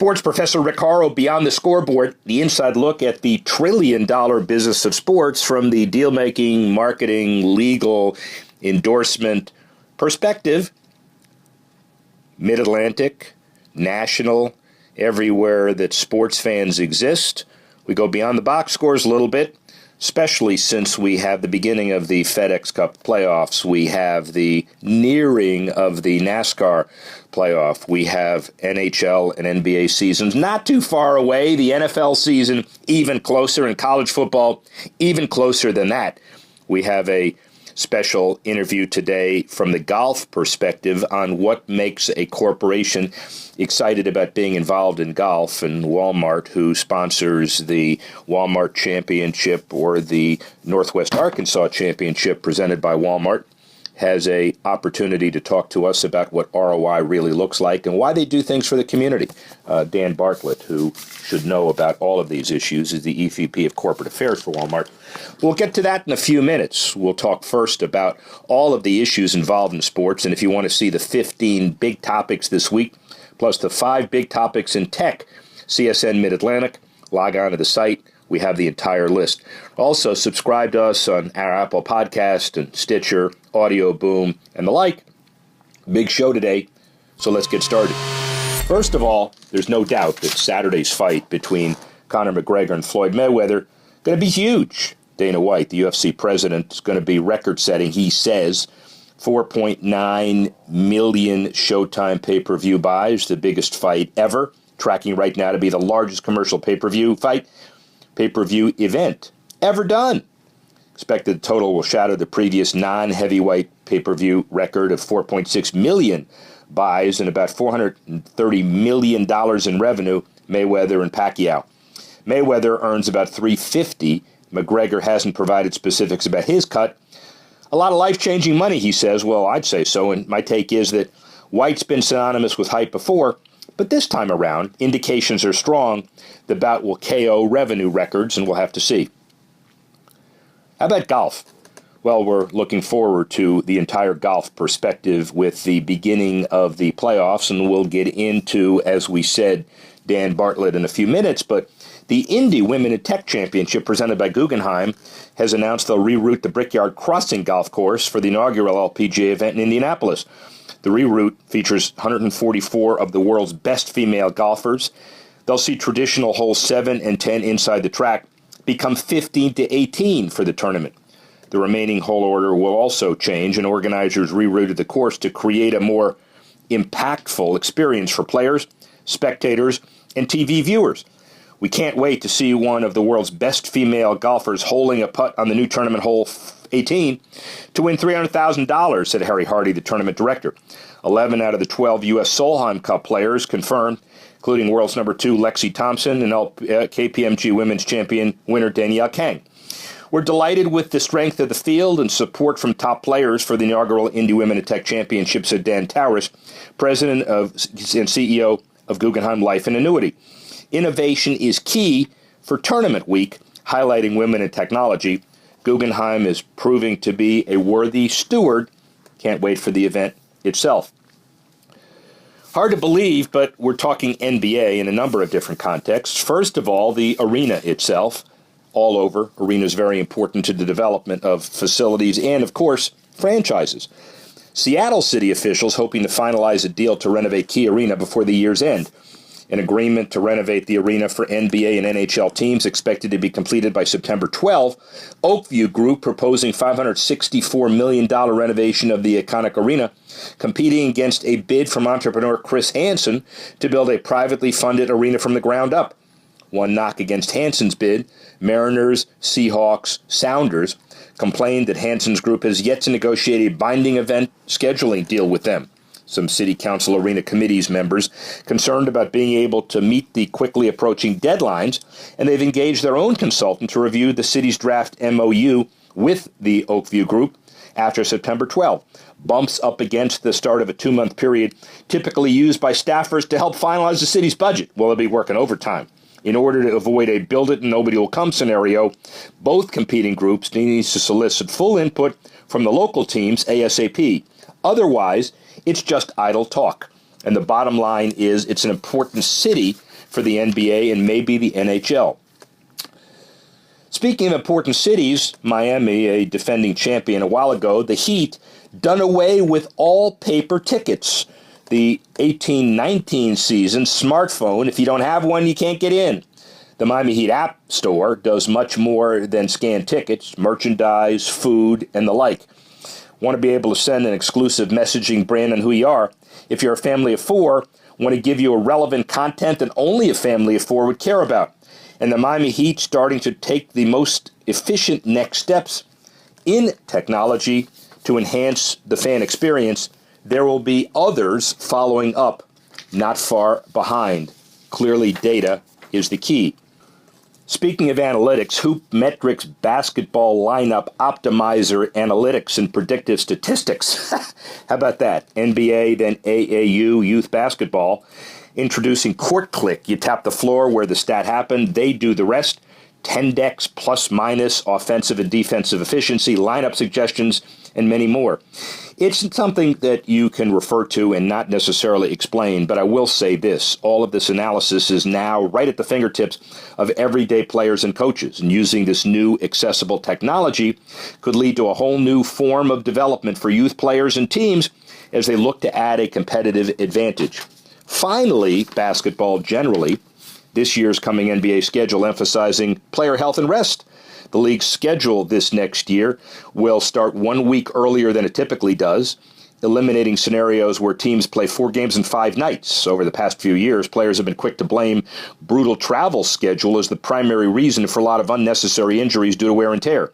Sports Professor Rick Horrow, Beyond the Scoreboard, the inside look at the trillion-dollar business of sports from the deal-making, marketing, legal, endorsement perspective. Mid-Atlantic, national, everywhere that sports fans exist. We go beyond the box scores a little bit, especially since we have the beginning of the FedEx Cup playoffs. We have the nearing of the NASCAR playoff. We have NHL and NBA seasons not too far away. The NFL season even closer, and college football even closer than that. We have a special interview today from the golf perspective on what makes a corporation excited about being involved in golf, and Walmart, who sponsors the Walmart Championship or the Northwest Arkansas Championship presented by Walmart, has a opportunity to talk to us about what ROI really looks like and why they do things for the community. Dan Bartlett, who should know about all of these issues, is the EVP of Corporate Affairs for Walmart. We'll get to that in a few minutes. We'll talk first about all of the issues involved in sports, and if you want to see the 15 big topics this week, plus the 5 big topics in tech, CSN Mid-Atlantic, log on to the site. We have the entire list. Also, subscribe to us on our Apple Podcast and Stitcher, Audio Boom, and the like. Big show today, so let's get started. First of all, there's no doubt that Saturday's fight between Conor McGregor and Floyd Mayweather going to be huge. Dana White, the UFC president, is going to be record-setting, he says, 4.9 million Showtime pay-per-view buys, the biggest fight ever, tracking right now to be the largest commercial pay-per-view event ever done. Expected the total will shatter the previous non-heavyweight pay-per-view record of 4.6 million buys and about $430 million in revenue, Mayweather and Pacquiao. Mayweather earns about $350. McGregor hasn't provided specifics about his cut. A lot of life-changing money, he says. Well, I'd say so, and my take is that White's been synonymous with hype before, but this time around, indications are strong the bout will KO revenue records, and we'll have to see. How about golf? Well, we're looking forward to the entire golf perspective with the beginning of the playoffs, and we'll get into, as we said, Dan Bartlett in a few minutes, but the Indy Women in Tech Championship presented by Guggenheim has announced they'll reroute the Brickyard Crossing Golf Course for the inaugural LPGA event in Indianapolis. The reroute features 144 of the world's best female golfers. They'll see traditional holes 7 and 10 inside the track become 15 to 18 for the tournament. The remaining hole order will also change, and organizers rerouted the course to create a more impactful experience for players, spectators, and TV viewers. We can't wait to see one of the world's best female golfers holding a putt on the new tournament hole 18 to win $300,000, said Harry Hardy, the tournament director. 11 out of the 12 U.S. Solheim Cup players confirmed, including world's number 2 Lexi Thompson and KPMG Women's Champion winner Danielle Kang. We're delighted with the strength of the field and support from top players for the inaugural Indy Women in Tech Championship, said Dan Towers, president and CEO of Guggenheim Life and Annuity. Innovation is key for Tournament Week, highlighting women in technology. Guggenheim is proving to be a worthy steward. Can't wait for the event itself. Hard to believe, but we're talking NBA in a number of different contexts. First of all, the arena itself, all over. Arena is very important to the development of facilities and, of course, franchises. Seattle city officials hoping to finalize a deal to renovate Key Arena before the year's end. An agreement to renovate the arena for NBA and NHL teams expected to be completed by September 12. Oakview Group proposing $564 million renovation of the iconic arena, competing against a bid from entrepreneur Chris Hansen to build a privately funded arena from the ground up. One knock against Hansen's bid, Mariners, Seahawks, Sounders complained that Hansen's group has yet to negotiate a binding event scheduling deal with them. Some City Council Arena Committee's members concerned about being able to meet the quickly approaching deadlines, and they've engaged their own consultant to review the city's draft MOU with the Oakview Group after September 12. Bumps up against the start of a 2-month period typically used by staffers to help finalize the city's budget. Well, they'll be working overtime. In order to avoid a build-it-and-nobody-will-come scenario, both competing groups need to solicit full input from the local teams ASAP. Otherwise, it's just idle talk. And the bottom line is it's an important city for the NBA and maybe the NHL. Speaking of important cities, Miami, a defending champion a while ago, the Heat done away with all paper tickets. The 18-19 season smartphone, if you don't have one, you can't get in. The Miami Heat app store does much more than scan tickets, merchandise, food, and the like. Want to be able to send an exclusive messaging brand on who you are? If you're a family of four, want to give you a relevant content that only a family of four would care about. And the Miami Heat starting to take the most efficient next steps in technology to enhance the fan experience. There will be others following up, not far behind. Clearly, data is the key. Speaking of analytics, Hoop Metrics Basketball Lineup Optimizer Analytics and Predictive Statistics. How about that? NBA, then AAU Youth Basketball. Introducing Court Click. You tap the floor where the stat happened. They do the rest. 10 decks, plus minus, offensive and defensive efficiency, lineup suggestions, and many more. It's something that you can refer to and not necessarily explain, but I will say this. All of this analysis is now right at the fingertips of everyday players and coaches, and using this new accessible technology could lead to a whole new form of development for youth players and teams as they look to add a competitive advantage. Finally, basketball generally, this year's coming NBA schedule emphasizing player health and rest. The league's schedule this next year will start 1 week earlier than it typically does, eliminating scenarios where teams play 4 games in 5 nights. Over the past few years, players have been quick to blame brutal travel schedule as the primary reason for a lot of unnecessary injuries due to wear and tear.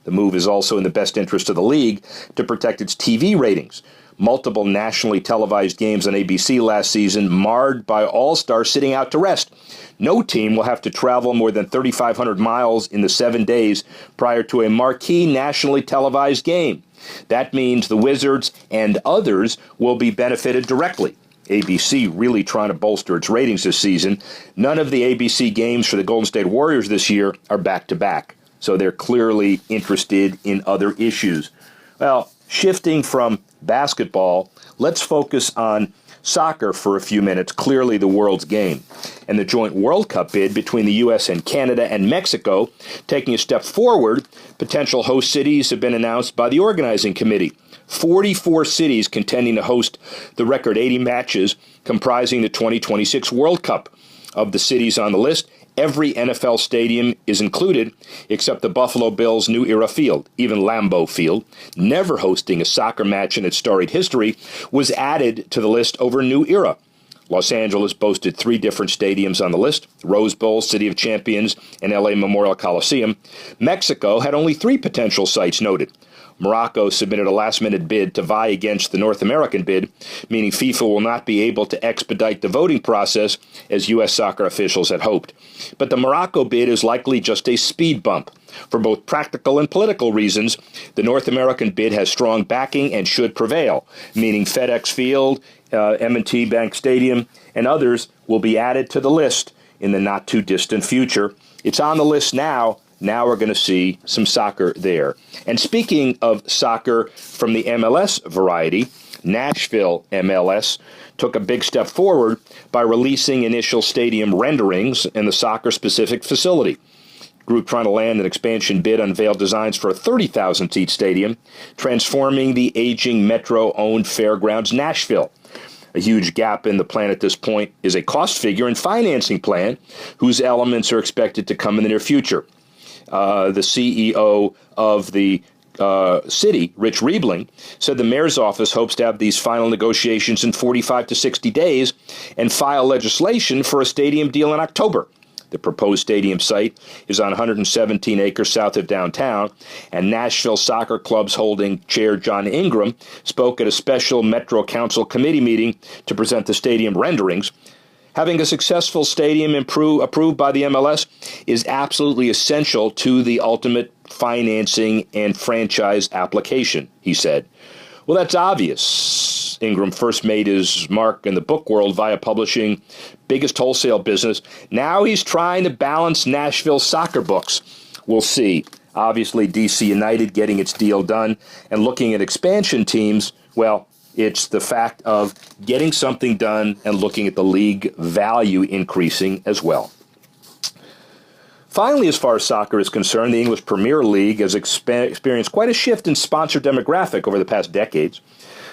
The move is also in the best interest of the league to protect its TV ratings. Multiple nationally televised games on ABC last season marred by all-stars sitting out to rest. No team will have to travel more than 3,500 miles in the 7 days prior to a marquee nationally televised game. That means the Wizards and others will be benefited directly. ABC really trying to bolster its ratings this season. None of the ABC games for the Golden State Warriors this year are back-to-back, so they're clearly interested in other issues. Well, shifting from basketball, let's focus on soccer for a few minutes, clearly the world's game. And the joint World Cup bid between the U.S. and Canada and Mexico taking a step forward. Potential host cities have been announced by the organizing committee. 44 cities contending to host the record 80 matches comprising the 2026 World Cup. Of the cities on the list, every NFL stadium is included except the Buffalo Bills' New Era Field. Even Lambeau Field, never hosting a soccer match in its storied history, was added to the list over New Era. Los Angeles boasted 3 different stadiums on the list: Rose Bowl, City of Champions, and LA Memorial Coliseum. Mexico had only 3 potential sites noted. Morocco submitted a last-minute bid to vie against the North American bid, meaning FIFA will not be able to expedite the voting process as U.S. soccer officials had hoped. But the Morocco bid is likely just a speed bump. For both practical and political reasons, the North American bid has strong backing and should prevail, meaning FedEx Field, M&T Bank Stadium, and others will be added to the list in the not-too-distant future. It's on the list now. Now we're going to see some soccer there. And speaking of soccer from the MLS variety, Nashville MLS took a big step forward by releasing initial stadium renderings in the soccer-specific facility. Group trying to land an expansion bid unveiled designs for a 30,000-seat stadium, transforming the aging Metro-owned Fairgrounds Nashville. A huge gap in the plan at this point is a cost figure and financing plan whose elements are expected to come in the near future. The CEO of the city, Rich Riebling, said the mayor's office hopes to have these final negotiations in 45 to 60 days and file legislation for a stadium deal in October. The proposed stadium site is on 117 acres south of downtown, and Nashville Soccer Club's holding chair John Ingram spoke at a special Metro Council committee meeting to present the stadium renderings. Having a successful stadium approved by the MLS is absolutely essential to the ultimate financing and franchise application, he said. Well, that's obvious. Ingram first made his mark in the book world via publishing biggest wholesale business. Now he's trying to balance Nashville soccer books. We'll see. Obviously, DC United getting its deal done and looking at expansion teams, well, It's the fact of getting something done and looking at the league value increasing as well. Finally, as far as soccer is concerned, the English Premier League has experienced quite a shift in sponsor demographic over the past decades.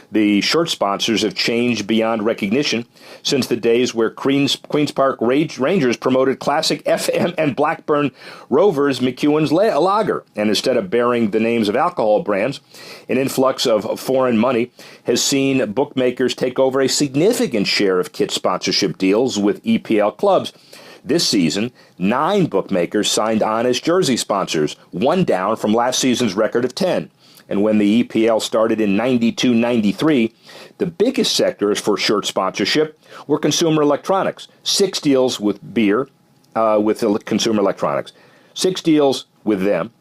The shirt sponsors have changed beyond recognition since the days where Queen's Park Rangers promoted classic FM and Blackburn Rovers McEwen's lager. And instead of bearing the names of alcohol brands, an influx of foreign money has seen bookmakers take over a significant share of kit sponsorship deals with EPL clubs. This season, 9 bookmakers signed on as jersey sponsors, one down from last season's record of 10. And when the EPL started in 92-93, the biggest sectors for shirt sponsorship were consumer electronics. 6 deals with beer, with consumer electronics. 6 deals with them,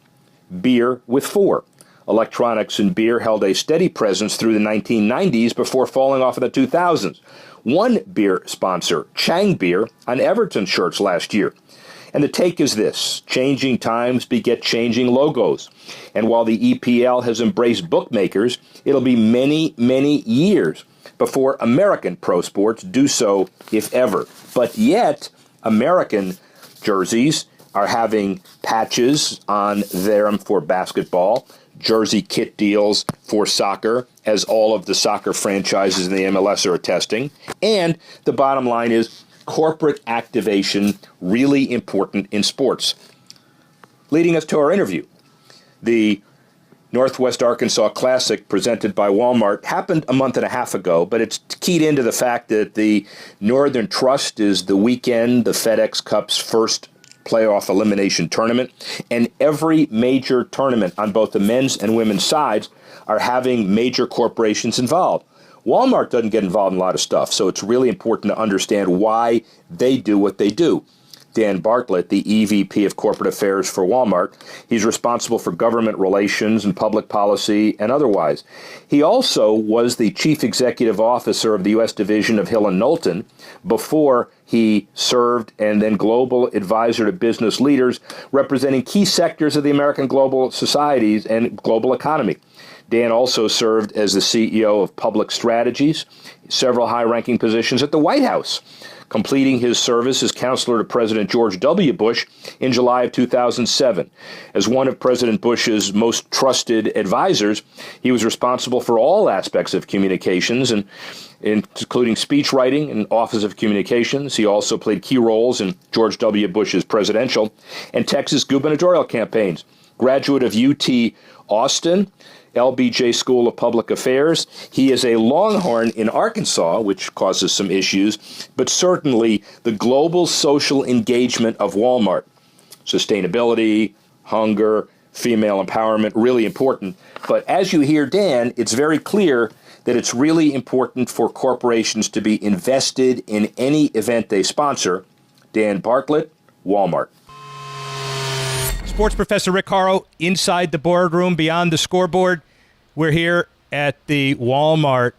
beer with 4. Electronics and beer held a steady presence through the 1990s before falling off in the 2000s. One beer sponsor, Chang Beer, on Everton shirts last year. And the take is this: changing times beget changing logos. And while the EPL has embraced bookmakers, it'll be many, many years before American pro sports do so, if ever. But yet, American jerseys are having patches on them for basketball, jersey kit deals for soccer, as all of the soccer franchises in the MLS are attesting. And the bottom line is corporate activation, really important in sports. Leading us to our interview. The Northwest Arkansas Classic, presented by Walmart, happened a month and a half ago, but it's keyed into the fact that the Northern Trust is the weekend, the FedEx Cup's first playoff elimination tournament, and every major tournament on both the men's and women's sides are having major corporations involved. Walmart doesn't get involved in a lot of stuff, so it's really important to understand why they do what they do. Dan Bartlett, the EVP of Corporate Affairs for Walmart, he's responsible for government relations and public policy and otherwise. He also was the Chief Executive Officer of the U.S. Division of Hill & Knowlton before he served, and then Global Advisor to Business Leaders, representing key sectors of the American global societies and global economy. Dan also served as the CEO of Public Strategies, several high-ranking positions at the White House, completing his service as counselor to President George W. Bush in July of 2007. As one of President Bush's most trusted advisors, he was responsible for all aspects of communications, and including speech writing and Office of Communications. He also played key roles in George W. Bush's presidential and Texas gubernatorial campaigns. Graduate of UT Austin, LBJ School of Public Affairs. He is a Longhorn in Arkansas, which causes some issues, but certainly the global social engagement of Walmart. Sustainability, hunger, female empowerment, really important. But as you hear Dan, it's very clear that it's really important for corporations to be invested in any event they sponsor. Dan Bartlett, Walmart. Sports Professor Rick Horrow, inside the boardroom, beyond the scoreboard. We're here at the Walmart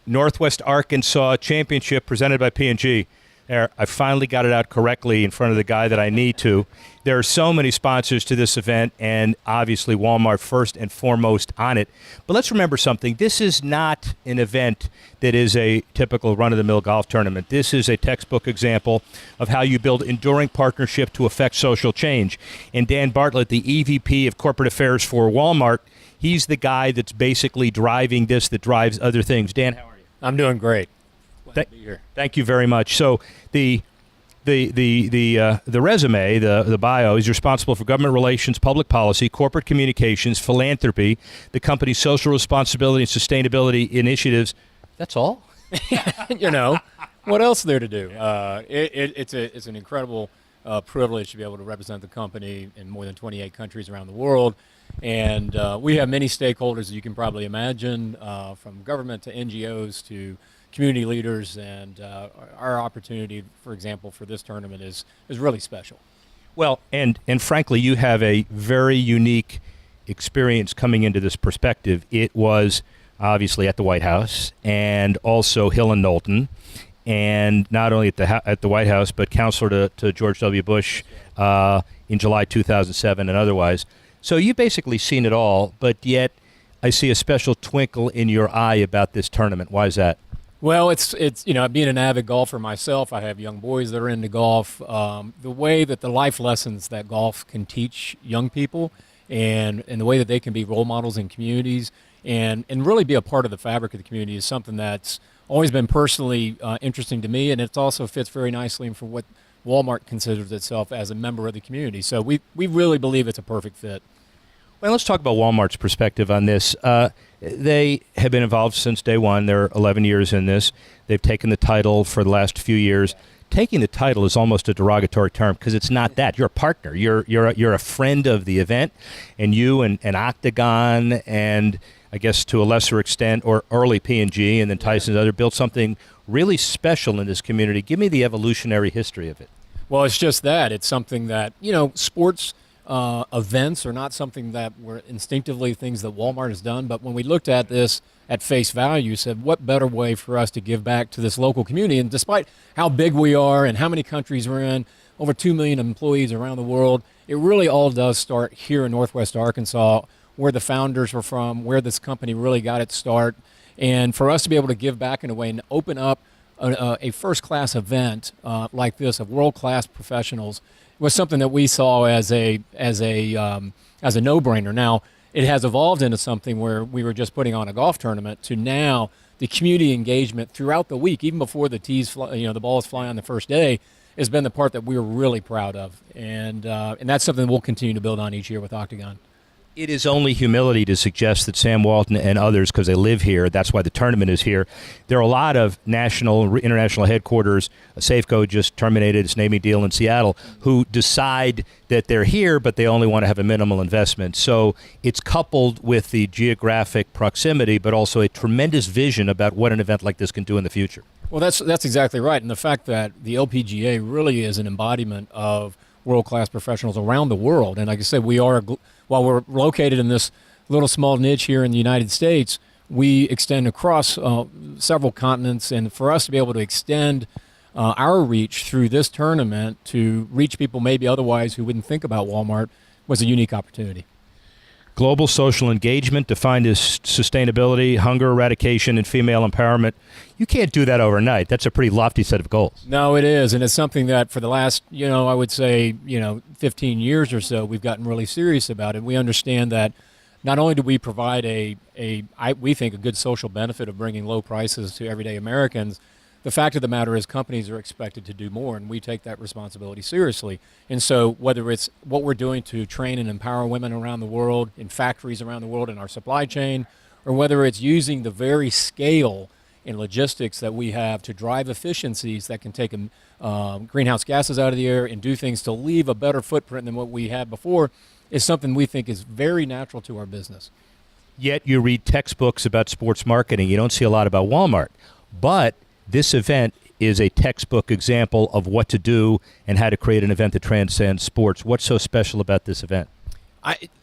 Northwest Arkansas Championship presented by P&G. There, I finally got it out correctly in front of the guy that I need to. There are so many sponsors to this event, and obviously Walmart first and foremost on it. But let's remember something. This is not an event that is a typical run-of-the-mill golf tournament. This is a textbook example of how you build enduring partnership to affect social change. And Dan Bartlett, the EVP of Corporate Affairs for Walmart, he's the guy that's basically driving this, that drives other things. Dan, how are you? I'm doing great. Glad to be here. Thank you very much. So the resume, the bio, is responsible for government relations, public policy, corporate communications, philanthropy, the company's social responsibility and sustainability initiatives. That's all? You know, what else is there to do? It's an incredible privilege to be able to represent the company in more than 28 countries around the world. And we have many stakeholders, as you can probably imagine, from government to NGOs to community leaders, and our opportunity, for example, for this tournament is really special. Well, and frankly, you have a very unique experience coming into this perspective. It was obviously at the White House and also Hill & Knowlton, and not only at the White House, but counselor to George W. Bush in July 2007 and otherwise. So you've basically seen it all, but yet I see a special twinkle in your eye about this tournament. Why is that? Well, it's being an avid golfer myself, I have young boys that are into golf. The way that the life lessons that golf can teach young people and the way that they can be role models in communities and really be a part of the fabric of the community is something that's always been personally interesting to me, and it also fits very nicely for what Walmart considers itself as a member of the community. So we really believe it's a perfect fit. Well, let's talk about Walmart's perspective on this. They have been involved since day one. They're 11 years in this. They've taken the title for the last few years. Taking the title is almost a derogatory term because it's not that. You're a partner. You're a friend of the event, and you and Octagon and I guess to a lesser extent, or early P&G and then Tyson's other, built something really special in this community. Give me the evolutionary history of it. Well, it's just that. It's something that, sports events are not something that were instinctively things that Walmart has done. But when we looked at this at face value, said, what better way for us to give back to this local community? And despite how big we are and how many countries we're in, over 2 million employees around the world, it really all does start here in Northwest Arkansas, where the founders were from, where this company really got its start. And for us to be able to give back in a way and open up a first-class event like this of world-class professionals was something that we saw as a no-brainer. Now, it has evolved into something where we were just putting on a golf tournament to now the community engagement throughout the week, even before the balls fly on the first day, has been the part that we're really proud of. And that's something we'll continue to build on each year with Octagon. It is only humility to suggest that Sam Walton and others, because they live here, that's why the tournament is here. There are a lot of national, international headquarters, Safeco just terminated its naming deal in Seattle, who decide that they're here, but they only want to have a minimal investment. So it's coupled with the geographic proximity, but also a tremendous vision about what an event like this can do in the future. Well, that's exactly right. And the fact that the LPGA really is an embodiment of world-class professionals around the world. And like I said, while we're located in this little small niche here in the United States, we extend across several continents. And for us to be able to extend our reach through this tournament to reach people maybe otherwise who wouldn't think about Walmart was a unique opportunity. Global social engagement defined as sustainability, hunger eradication, and female empowerment. You can't do that overnight. That's a pretty lofty set of goals. No, it is. And it's something that for the last, I would say, 15 years or so, we've gotten really serious about it. We understand that not only do we provide we think a good social benefit of bringing low prices to everyday Americans, the fact of the matter is companies are expected to do more, and we take that responsibility seriously. And so whether it's what we're doing to train and empower women around the world, in factories around the world, in our supply chain, or whether it's using the very scale and logistics that we have to drive efficiencies that can take greenhouse gases out of the air and do things to leave a better footprint than what we had before, is something we think is very natural to our business. Yet you read textbooks about sports marketing. You don't see a lot about Walmart. But this event is a textbook example of what to do and how to create an event that transcends sports. What's so special about this event?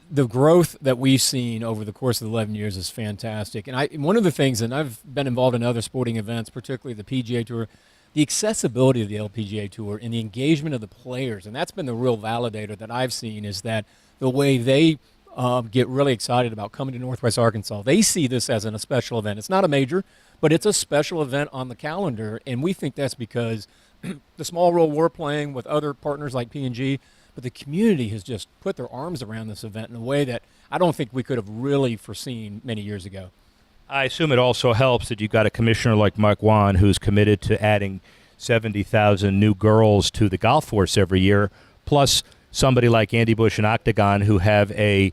The growth that we've seen over the course of the 11 years is fantastic. And one of the things, and I've been involved in other sporting events, particularly the PGA Tour, the accessibility of the LPGA Tour and the engagement of the players, and that's been the real validator that I've seen, is that the way they get really excited about coming to Northwest Arkansas. They see this as a special event. It's not a major, but it's a special event on the calendar, and we think that's because the small role we're playing with other partners like P&G, but the community has just put their arms around this event in a way that I don't think we could have really foreseen many years ago. I assume it also helps that you've got a commissioner like Mike Wan who's committed to adding 70,000 new girls to the golf force every year, plus somebody like Andy Bush and Octagon who have a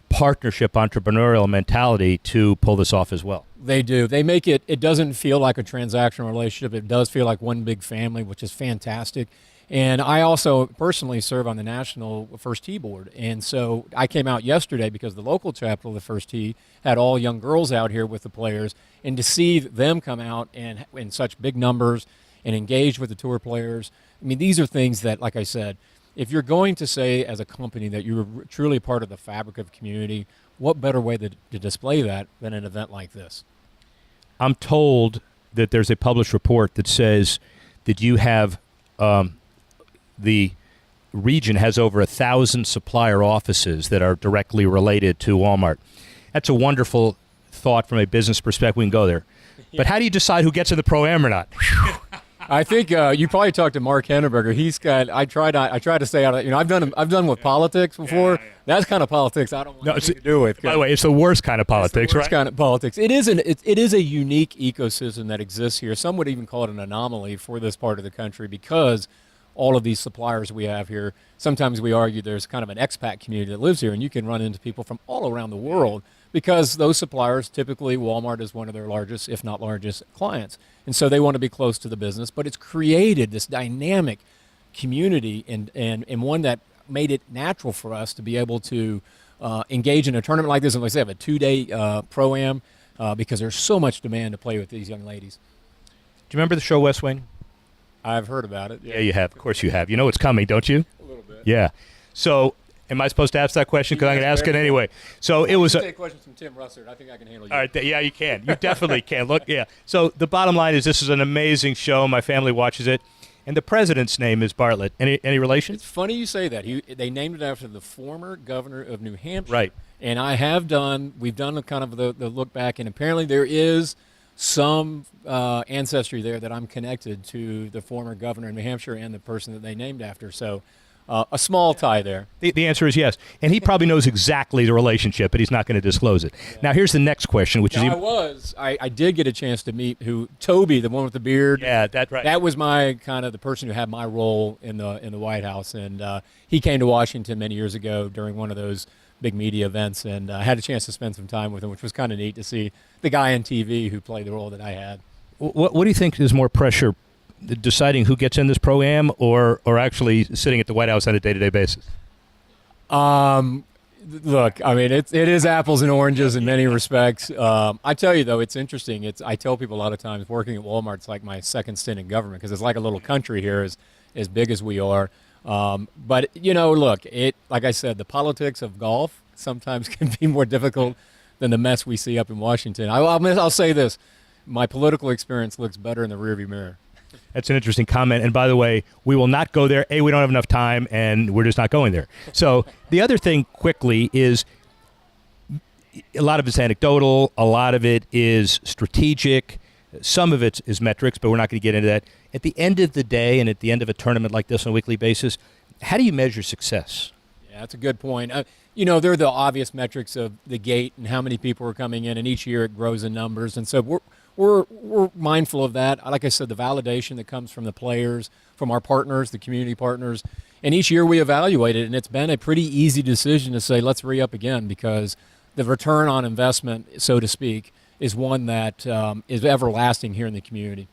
partnership entrepreneurial mentality to pull this off as well. They do. They make it doesn't feel like a transactional relationship. It does feel like one big family, which is fantastic. And I also personally serve on the National First Tee Board. And so I came out yesterday because the local chapter of the First Tee had all young girls out here with the players. And to see them come out and in such big numbers and engage with the tour players, I mean, these are things that, like I said, if you're going to say as a company that you're truly part of the fabric of the community, what better way to display that than an event like this? I'm told that there's a published report that says that you have the region has over 1,000 supplier offices that are directly related to Walmart. That's a wonderful thought from a business perspective. We can go there. Yeah. But how do you decide who gets in the Pro-Am or not? I think you probably talked to Mark Henneberger. He's got. I try to stay out of. I've done with politics before. Yeah. That's kind of politics I don't want anything to do with. By the way, it's the worst kind of politics, right? Kind of politics. It is a unique ecosystem that exists here. Some would even call it an anomaly for this part of the country because all of these suppliers we have here. Sometimes we argue there's kind of an expat community that lives here, and you can run into people from all around the world because those suppliers, typically Walmart is one of their largest, if not largest, clients. And so they want to be close to the business. But it's created this dynamic community and one that made it natural for us to be able to engage in a tournament like this. And like I say, have a 2-day Pro-Am because there's so much demand to play with these young ladies. Do you remember the show West Wing? I've heard about it. Yeah, you have. Of course you have. You know it's coming, don't you? A little bit. Yeah. So am I supposed to ask that question? Because I'm going to ask it anyway. So it was take questions from Tim Russert. I think I can handle you. All right. Yeah, you can. You definitely can. Look, yeah. So the bottom line is this is an amazing show. My family watches it. And the president's name is Bartlett. Any relation? It's funny you say that. They named it after the former governor of New Hampshire. Right. And we've done kind of the look back, and apparently there is some ancestry there that I'm connected to the former governor of New Hampshire and the person that they named after. So a small tie there. The answer is yes. And he probably knows exactly the relationship, but he's not going to disclose it. Yeah. Now, here's the next question, which I did get a chance to meet Toby, the one with the beard. Yeah, that's right. That was my kind of the person who had my role in the White House. And he came to Washington many years ago during one of those big media events, and I had a chance to spend some time with him, which was kind of neat to see the guy on TV who played the role that I had. What do you think is more pressure, deciding who gets in this Pro-Am or actually sitting at the White House on a day-to-day basis? Look, I mean, it is apples and oranges in many respects. I tell you, though, it's interesting. I tell people a lot of times working at Walmart, it's like my second stint in government because it's like a little country here as big as we are. But, look, like I said, the politics of golf sometimes can be more difficult than the mess we see up in Washington. I'll say this. My political experience looks better in the rearview mirror. That's an interesting comment. And by the way, we will not go there. We don't have enough time, and we're just not going there. So the other thing quickly is a lot of it's anecdotal. A lot of it is strategic. Some of it is metrics, but we're not going to get into that. At the end of the day and at the end of a tournament like this on a weekly basis, how do you measure success? Yeah, that's a good point. There are the obvious metrics of the gate and how many people are coming in, and each year it grows in numbers. And so we're mindful of that. Like I said, the validation that comes from the players, from our partners, the community partners. And each year we evaluate it, and it's been a pretty easy decision to say, let's re-up again, because the return on investment, so to speak, is one that is everlasting here in the community.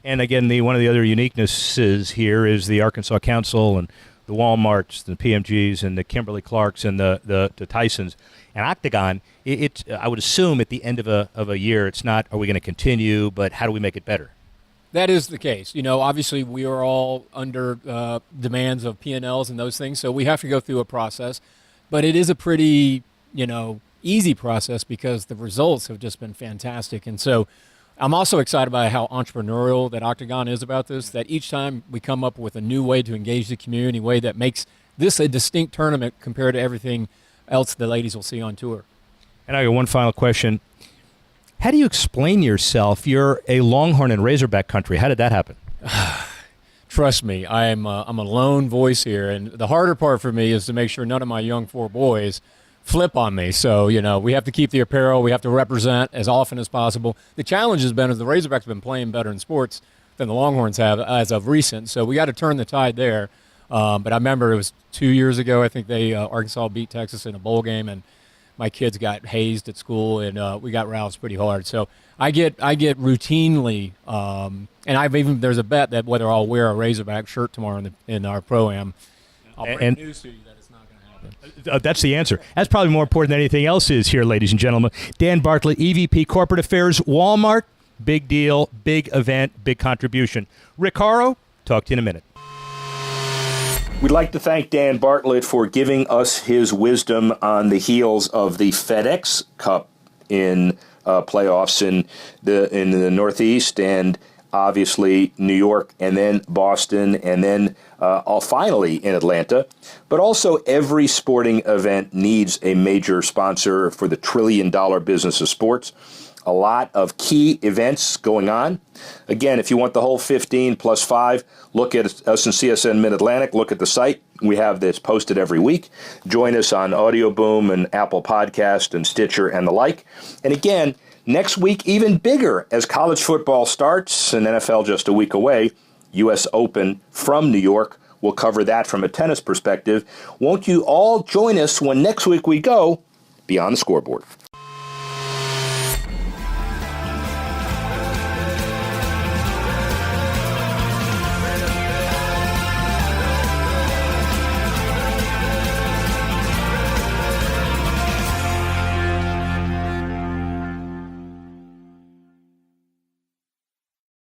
And again, one of the other uniquenesses here is the Arkansas Council and the Walmarts, the PMGs, and the Kimberly-Clarks, and the Tysons. And Octagon, I would assume at the end of a year, it's not, are we going to continue, but how do we make it better? That is the case. Obviously we are all under demands of P&Ls and those things, so we have to go through a process. But it is a pretty, easy process because the results have just been fantastic. And so I'm also excited by how entrepreneurial that Octagon is about this, that each time we come up with a new way to engage the community, a way that makes this a distinct tournament compared to everything else the ladies will see on tour. And I got one final question. How do you explain yourself? You're a Longhorn and Razorback country. How did that happen? Trust me, I'm a lone voice here, and the harder part for me is to make sure none of my young 4 boys flip on me. So, we have to keep the apparel. We have to represent as often as possible. The challenge has been is the Razorbacks have been playing better in sports than the Longhorns have as of recent. So we got to turn the tide there. But I remember it was 2 years ago. I think Arkansas beat Texas in a bowl game, and my kids got hazed at school, and we got roused pretty hard. So I get routinely, and there's a bet that whether I'll wear a Razorback shirt tomorrow in our Pro-Am, I'll break news to you that it's not going to happen. That's the answer. That's probably more important than anything else is here, ladies and gentlemen. Dan Bartlett, EVP Corporate Affairs, Walmart. Big deal, big event, big contribution. Rick Horrow, talk to you in a minute. We'd like to thank Dan Bartlett for giving us his wisdom on the heels of the FedEx Cup in playoffs in the Northeast, and obviously New York, and then Boston, and then finally in Atlanta. But also every sporting event needs a major sponsor for the trillion-dollar business of sports. A lot of key events going on. Again, if you want the whole 15 plus 5, look at us in CSN Mid-Atlantic. Look at the site. We have this posted every week. Join us on Audio Boom and Apple Podcast and Stitcher and the like. And again, next week, even bigger as college football starts and NFL just a week away. U.S. Open from New York. We'll cover that from a tennis perspective. Won't you all join us when next week we go Beyond the Scoreboard?